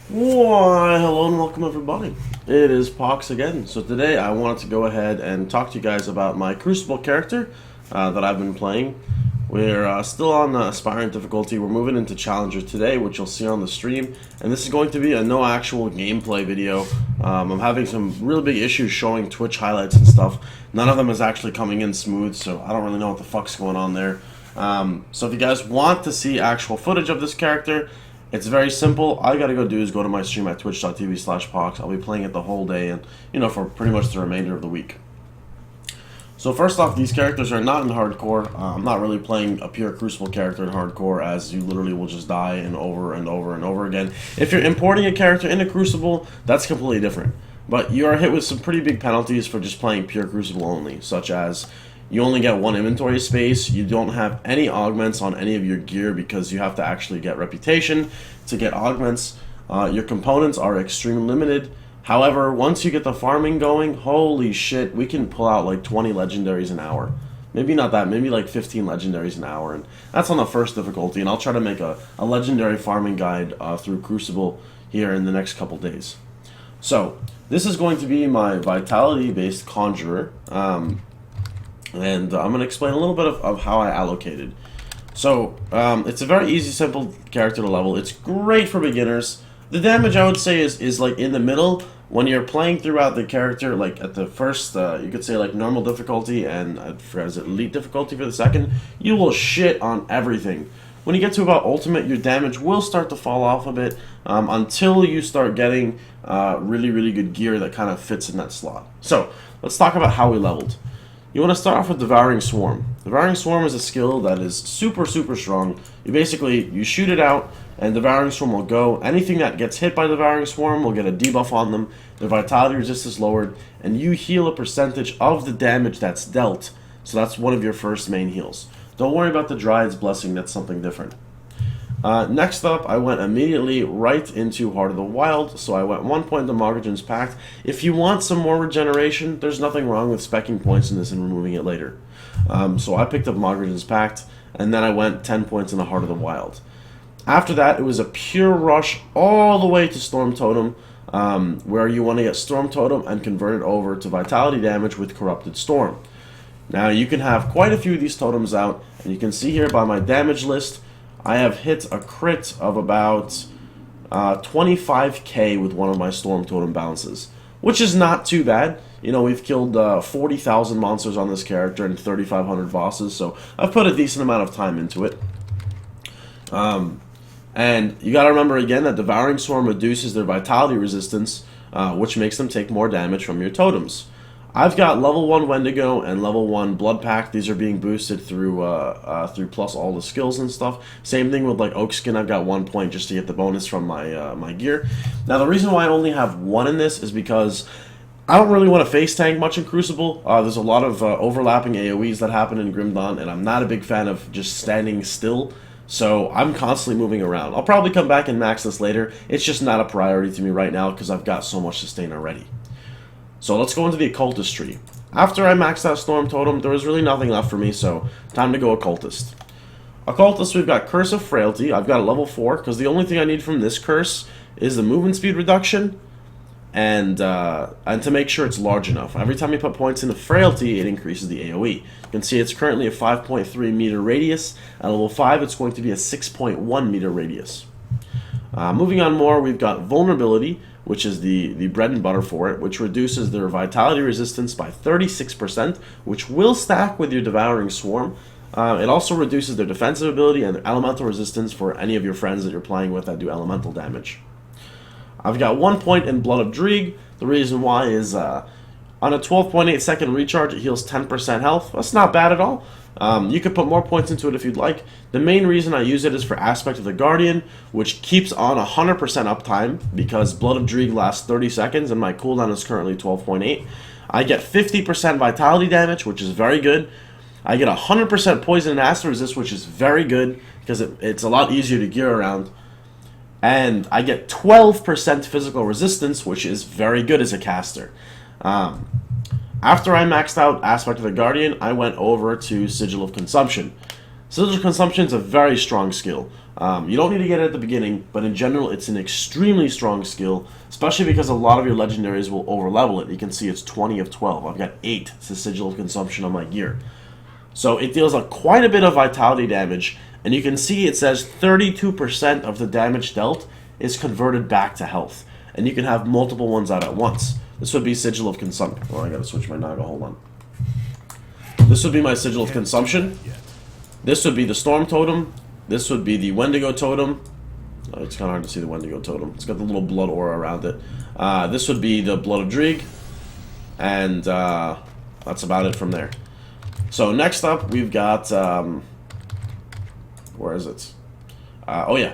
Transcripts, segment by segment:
Why, hello and welcome everybody. It is Pohx again. So today I wanted to go ahead and talk to you guys about my Crucible character that I've been playing. We're still on the aspiring difficulty. We're moving into Challenger today, which you'll see on the stream. And this is going to be a no actual gameplay video. I'm having some really big issues showing Twitch highlights and stuff. None of them is actually coming in smooth, so I don't really know what the fuck's going on there. So if you guys want to see actual footage of this character, it's very simple. All you gotta go do is go to my stream at twitch.tv/Pohx. I'll be playing it the whole day and, for pretty much the remainder of the week. So first off, these characters are not in hardcore. I'm not really playing a pure Crucible character in hardcore, as you literally will just die and over and over and over again. If you're importing a character into Crucible, that's completely different. But you are hit with some pretty big penalties for just playing pure Crucible only, such as you only get one inventory space, you don't have any augments on any of your gear because you have to actually get reputation to get augments. Your components are extremely limited. However, once you get the farming going, holy shit, we can pull out like 20 legendaries an hour. Maybe not that, maybe like 15 legendaries an hour, and that's on the first difficulty, and I'll try to make a legendary farming guide through Crucible here in the next couple days. So, this is going to be my Vitality-based Conjurer. And I'm going to explain a little bit of how I allocated. So, it's a very easy, simple character to level. It's great for beginners. The damage, I would say, is like in the middle. When you're playing throughout the character, like at the first, you could say like normal difficulty and as elite difficulty for the second, you will shit on everything. When you get to about ultimate, your damage will start to fall off a bit until you start getting really, really good gear that kind of fits in that slot. So, let's talk about how we leveled. You want to start off with Devouring Swarm. Devouring Swarm is a skill that is super, super strong. You shoot it out, and Devouring Swarm will go. Anything that gets hit by Devouring Swarm will get a debuff on them. Their Vitality resistance is lowered, and you heal a percentage of the damage that's dealt. So that's one of your first main heals. Don't worry about the Dryad's Blessing, that's something different. Next up, I went immediately right into Heart of the Wild, so I went 1 point to Mogragen's Pact. If you want some more regeneration, there's nothing wrong with specking points in this and removing it later. So I picked up Mogragen's Pact, and then I went 10 points in the Heart of the Wild. After that, it was a pure rush all the way to Storm Totem, where you want to get Storm Totem and convert it over to Vitality damage with Corrupted Storm. Now, you can have quite a few of these totems out, and you can see here by my damage list, I have hit a crit of about 25k with one of my Storm Totem bounces, which is not too bad. We've killed 40,000 monsters on this character and 3,500 bosses, so I've put a decent amount of time into it. And you gotta remember again that Devouring Swarm reduces their Vitality resistance, which makes them take more damage from your totems. I've got level 1 Wendigo and level 1 Blood Pact. These are being boosted through plus all the skills and stuff. Same thing with like Oak Skin. I've got 1 point just to get the bonus from my my gear. Now the reason why I only have 1 in this is because I don't really want to face tank much in Crucible. There's a lot of overlapping AoEs that happen in Grim Dawn, and I'm not a big fan of just standing still. So I'm constantly moving around. I'll probably come back and max this later. It's just not a priority to me right now because I've got so much sustain already. So let's go into the Occultist tree. After I maxed out Storm Totem, there was really nothing left for me, so time to go Occultist. Occultist, we've got Curse of Frailty. I've got a level 4, because the only thing I need from this curse is the movement speed reduction, and to make sure it's large enough. Every time you put points into Frailty, it increases the AoE. You can see it's currently a 5.3 meter radius. At level 5, it's going to be a 6.1 meter radius. Moving on more, we've got Vulnerability, which is the bread and butter for it, which reduces their Vitality resistance by 36%, which will stack with your Devouring Swarm. It also reduces their defensive ability and their elemental resistance for any of your friends that you're playing with that do elemental damage. I've got 1 point in Blood of Dreeg. The reason why is on a 12.8 second recharge, it heals 10% health. That's not bad at all. You could put more points into it if you'd like. The main reason I use it is for Aspect of the Guardian, which keeps on 100% uptime because Blood of Dreeg lasts 30 seconds and my cooldown is currently 12.8. I get 50% Vitality damage, which is very good. I get 100% Poison and Acid Resist, which is very good because it's a lot easier to gear around. And I get 12% Physical Resistance, which is very good as a caster. After I maxed out Aspect of the Guardian, I went over to Sigil of Consumption. Sigil of Consumption is a very strong skill. You don't need to get it at the beginning, but in general, it's an extremely strong skill, especially because a lot of your legendaries will overlevel it. You can see it's 20 of 12. I've got 8 Sigil of Consumption on my gear. So it deals quite a bit of vitality damage, and you can see it says 32% of the damage dealt is converted back to health. And you can have multiple ones out at once. This would be Sigil of Consumption. Oh, I gotta switch my Naga, hold on. This would be my Sigil of Consumption. This would be the Storm Totem. This would be the Wendigo Totem. Oh, it's kind of hard to see the Wendigo Totem. It's got the little blood aura around it. This would be the Blood of Drieg. And that's about it from there. So next up, we've got... where is it? Oh yeah.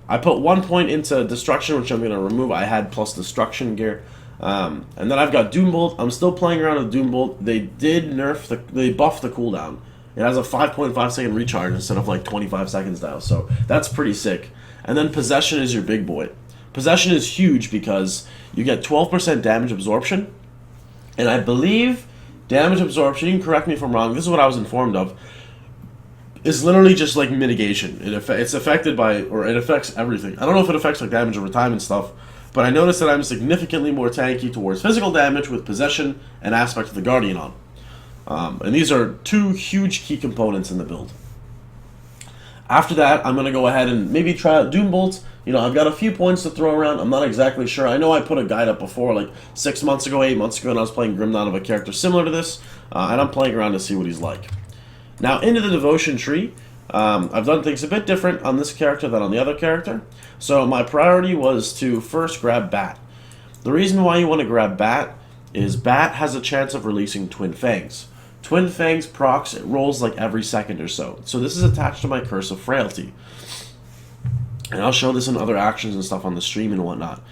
I put 1 point into Destruction, which I'm going to remove. I had plus Destruction gear. And then I've got Doombolt. I'm still playing around with Doombolt. They did they buffed the cooldown. It has a 5.5 second recharge instead of like 25 seconds now, so that's pretty sick. And then Possession is your big boy. Possession is huge because you get 12% damage absorption, and I believe damage absorption, you can correct me if I'm wrong, this is what I was informed of, is literally just like mitigation. It's affected by, or it affects everything. I don't know if it affects like damage over time and stuff, but I noticed that I'm significantly more tanky towards physical damage with Possession and Aspect of the Guardian on. And these are 2 huge key components in the build. After that, I'm going to go ahead and maybe try out Doombolt. You know, I've got a few points to throw around. I'm not exactly sure. I know I put a guide up before, like 6 months ago, 8 months ago, and I was playing Grimdawn of a character similar to this, and I'm playing around to see what he's like. Now, into the Devotion tree, I've done things a bit different on this character than on the other character. So my priority was to first grab Bat. The reason why you want to grab Bat is Bat has a chance of releasing Twin Fangs. Twin Fangs procs, it rolls like every second or so. So this is attached to my Curse of Frailty. And I'll show this in other actions and stuff on the stream and whatnot.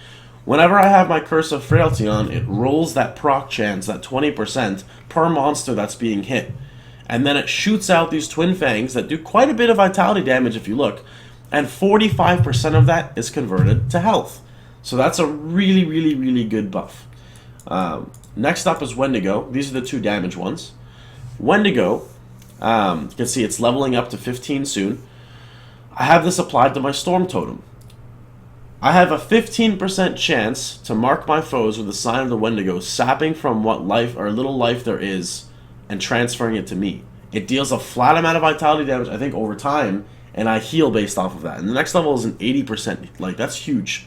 Whenever I have my Curse of Frailty on, it rolls that proc chance, that 20%, per monster that's being hit. And then it shoots out these Twin Fangs that do quite a bit of vitality damage if you look. And 45% of that is converted to health. So that's a really, really, really good buff. Next up is Wendigo. These are the 2 damage ones. Wendigo, you can see it's leveling up to 15 soon. I have this applied to my Storm Totem. I have a 15% chance to mark my foes with the sign of the Wendigo, sapping from what life or little life there is and transferring it to me. It deals a flat amount of vitality damage, I think, over time, and I heal based off of that. And the next level is an 80%. Like, that's huge.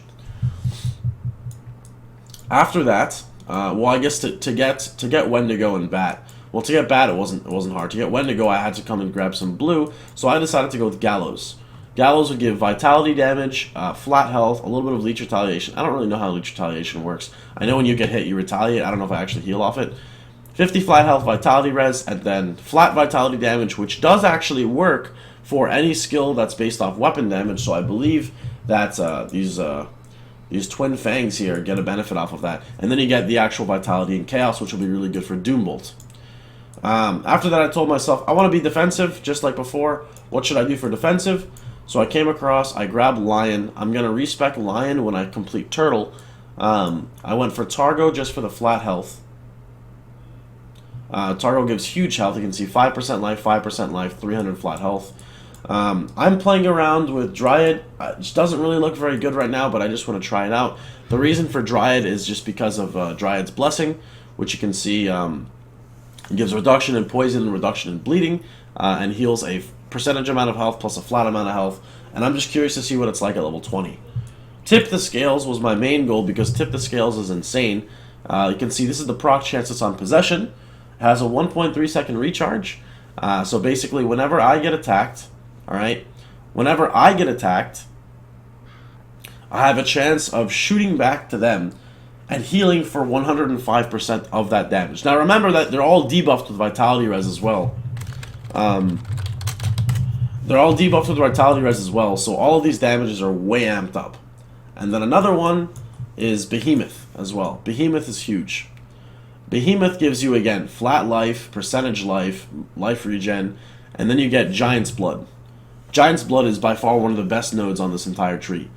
After that, well, I guess to get Wendigo and Bat. Well, to get Bat, it wasn't hard. To get Wendigo, I had to come and grab some blue, so I decided to go with Gallows. Gallows would give vitality damage, flat health, a little bit of leech retaliation. I don't really know how leech retaliation works. I know when you get hit, you retaliate. I don't know if I actually heal off it. 50 flat health, vitality res, and then flat vitality damage, which does actually work for any skill that's based off weapon damage. So I believe that these Twin Fangs here get a benefit off of that. And then you get the actual vitality and chaos, which will be really good for Doombolt. After that, I told myself, I want to be defensive, just like before. What should I do for defensive? So I came across, I grabbed Lion. I'm going to respec Lion when I complete Turtle. I went for Targo just for the flat health. Targo gives huge health. You can see 5% life, 5% life, 300 flat health. I'm playing around with Dryad. It doesn't really look very good right now, but I just want to try it out. The reason for Dryad is just because of Dryad's Blessing, which you can see it gives reduction in poison and reduction in bleeding, and heals a percentage amount of health plus a flat amount of health. And I'm just curious to see what it's like at level 20. Tip the Scales was my main goal because Tip the Scales is insane. You can see this is the proc chance that's on Possession. It has a 1.3 second recharge. So basically, whenever I get attacked, whenever I get attacked, I have a chance of shooting back to them and healing for 105% of that damage. Now remember that they're all debuffed with Vitality Res as well. They're all debuffed with Vitality Res as well, so all of these damages are way amped up. And then another one is Behemoth as well. Behemoth is huge. Behemoth gives you, again, flat life, percentage life, life regen, and then you get Giant's Blood. Giant's Blood is by far one of the best nodes on this entire tree.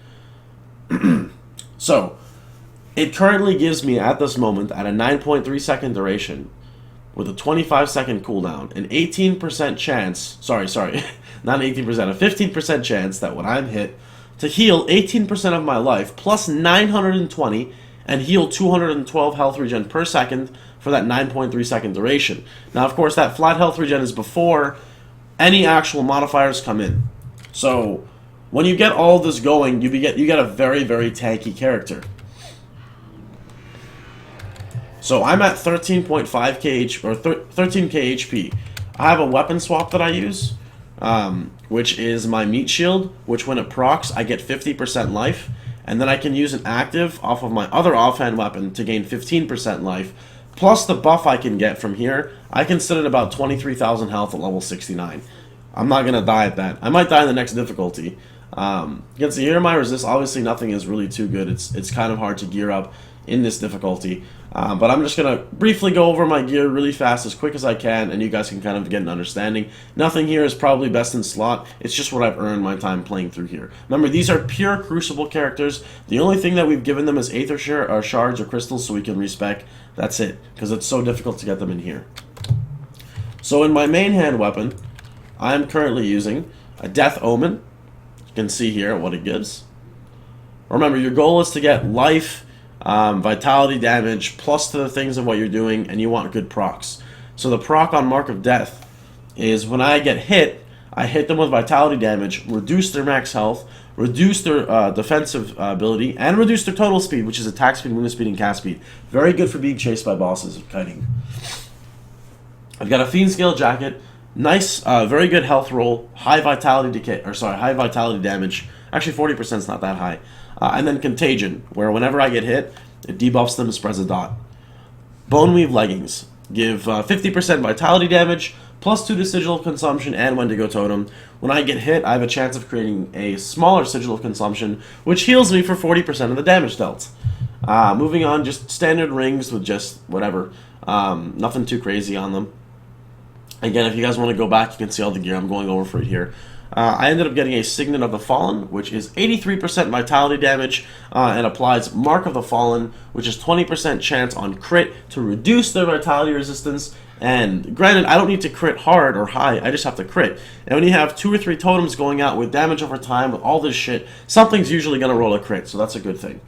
So, it currently gives me, at this moment, at a 9.3 second duration, with a 25 second cooldown, an 18% chance, not an 18%, a 15% chance that when I'm hit, to heal 18% of my life plus 920 and heal 212 health regen per second for that 9.3 second duration. Now, of course, that flat health regen is before any actual modifiers come in. So when you get all this going, you get a very, very tanky character. So I'm at 13.5 kh or 13k HP. I have a weapon swap that I use, which is my meat shield, which when it procs, I get 50% life, and then I can use an active off of my other offhand weapon to gain 15% life, plus the buff I can get from here. I can sit at about 23,000 health at level 69. I'm not going to die at that. I might die in the next difficulty. Against the Hero My Resist, obviously nothing is really too good. It's kind of hard to gear up in this difficulty. But I'm just going to briefly go over my gear really fast, as quick as I can, and you guys can kind of get an understanding. Nothing here is probably best in slot. It's just what I've earned my time playing through here. Remember, these are pure Crucible characters. The only thing that we've given them is Aether Shards or Crystals so we can respec. That's it, because it's so difficult to get them in here. So in my main hand weapon, I'm currently using a Death Omen. You can see here what it gives. Remember, your goal is to get life, vitality damage, plus to the things of what you're doing, and you want good procs. So the proc on Mark of Death is when I get hit, I hit them with vitality damage, reduce their max health, reduce their defensive ability, and reduce their total speed, which is attack speed, movement speed, and cast speed. Very good for being chased by bosses and kiting. I've got a Fiend Scale Jacket. Nice, very good health roll, high vitality decay, or sorry, high vitality damage. Actually, 40% is not that high. And then Contagion, where whenever I get hit, it debuffs them and spreads a dot. Boneweave Leggings give 50% vitality damage, plus 2 to Sigil of Consumption and Wendigo Totem. When I get hit, I have a chance of creating a smaller Sigil of Consumption, which heals me for 40% of the damage dealt. Moving on, just standard rings with just whatever. Nothing too crazy on them. Again, if you guys want to go back, you can see all the gear. I'm going over for it here. I ended up getting a Signet of the Fallen, which is 83% vitality damage, and applies Mark of the Fallen, which is 20% chance on crit to reduce their vitality resistance. And granted, I don't need to crit hard or high, I just have to crit. And when you have 2 or 3 totems going out with damage over time, with all this shit, something's usually going to roll a crit, so that's a good thing.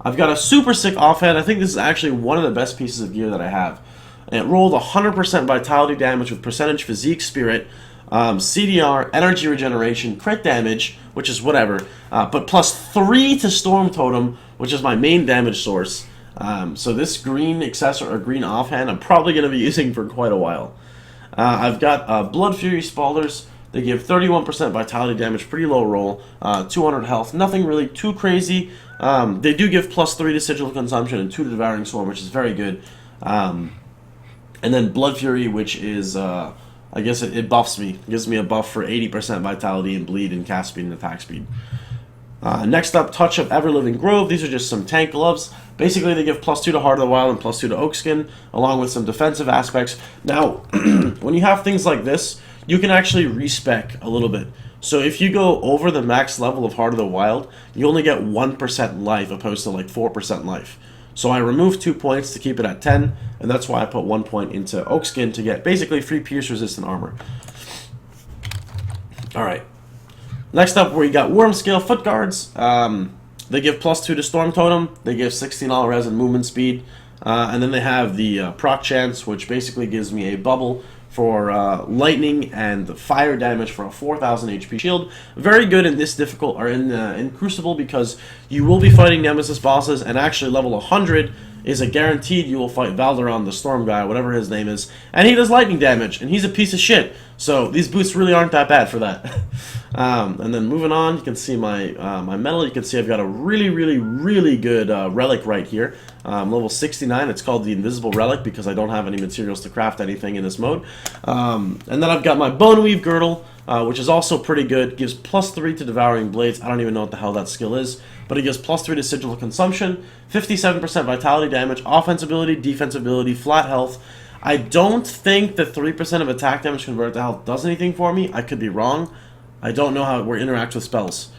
I've got a super sick offhand. I think this is actually one of the best pieces of gear that I have. And it rolled 100% vitality damage with percentage physique spirit, CDR, energy regeneration, crit damage, which is whatever, but plus 3 to Storm Totem, which is my main damage source. So this green accessory, or green offhand, I'm probably going to be using for quite a while. I've got Blood Fury Spalders. They give 31% vitality damage, pretty low roll, 200 health, nothing really too crazy. They do give plus 3 to Sigil of Consumption and 2 to Devouring Swarm, which is very good. And then Blood Fury, which is, I guess it buffs me. It gives me a buff for 80% vitality and bleed and cast speed and attack speed. Next up, Touch of Everliving Grove. These are just some tank gloves. Basically, they give plus 2 to Heart of the Wild and plus 2 to Oak Skin, along with some defensive aspects. Now, when you have things like this, you can actually respec a little bit. So if you go over the max level of Heart of the Wild, you only get 1% life opposed to like 4% life. So I removed 2 points to keep it at 10, and that's why I put 1 point into Oak Skin to get basically free pierce resistant armor. Alright. Next up, we got Worm Scale Foot Guards. They give plus 2 to Storm Totem. They give 16 all res and movement speed. And then they have the proc chance, which basically gives me a bubble for lightning and fire damage for a 4,000 HP shield. Very good in this difficult, or in Crucible, because you will be fighting Nemesis bosses, and actually level 100 is a guaranteed you will fight Valderon, the Storm guy, whatever his name is, and he does lightning damage, and he's a piece of shit. So these boots really aren't that bad for that. And then moving on, you can see my my medal. You can see I've got a really good relic right here. Level 69. It's called the Invisible Relic because I don't have any materials to craft anything in this mode. And then I've got my Boneweave Girdle, which is also pretty good. Gives plus 3 to Devouring Blades. I don't even know what the hell that skill is, but it gives plus 3 to Sigil of Consumption, 57% vitality damage, offense ability, defense ability, flat health. I don't think the 3% of attack damage converted to health does anything for me. I could be wrong. I don't know how it interacts with spells.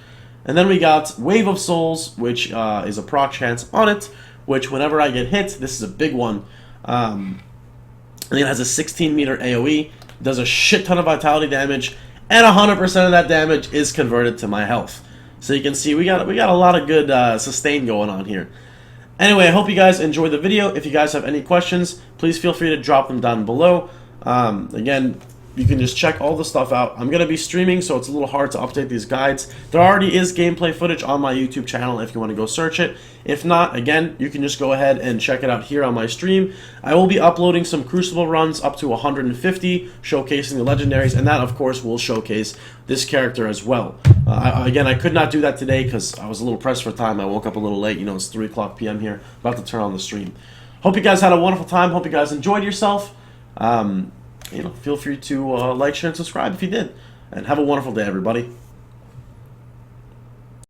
And then we got Wave of Souls, which is a proc chance on it, which whenever I get hit, this is a big one. And it has a 16 meter AoE, does a shit ton of vitality damage, and 100% of that damage is converted to my health. So you can see we got a lot of good sustain going on here. Anyway, I hope you guys enjoyed the video. If you guys have any questions, please feel free to drop them down below. Again, you can just check all the stuff out. I'm going to be streaming, so it's a little hard to update these guides. There already is gameplay footage on my YouTube channel if you want to go search it. If not, again, you can just go ahead and check it out here on my stream. I will be uploading some Crucible runs up to 150, showcasing the legendaries, and that, of course, will showcase this character as well. Again, I could not do that today because I was a little pressed for time. I woke up a little late. You know, it's 3 o'clock p.m. here, about to turn on the stream. Hope you guys had a wonderful time. Hope you guys enjoyed yourself. You know, feel free to like, share, and subscribe if you did. And have a wonderful day, everybody.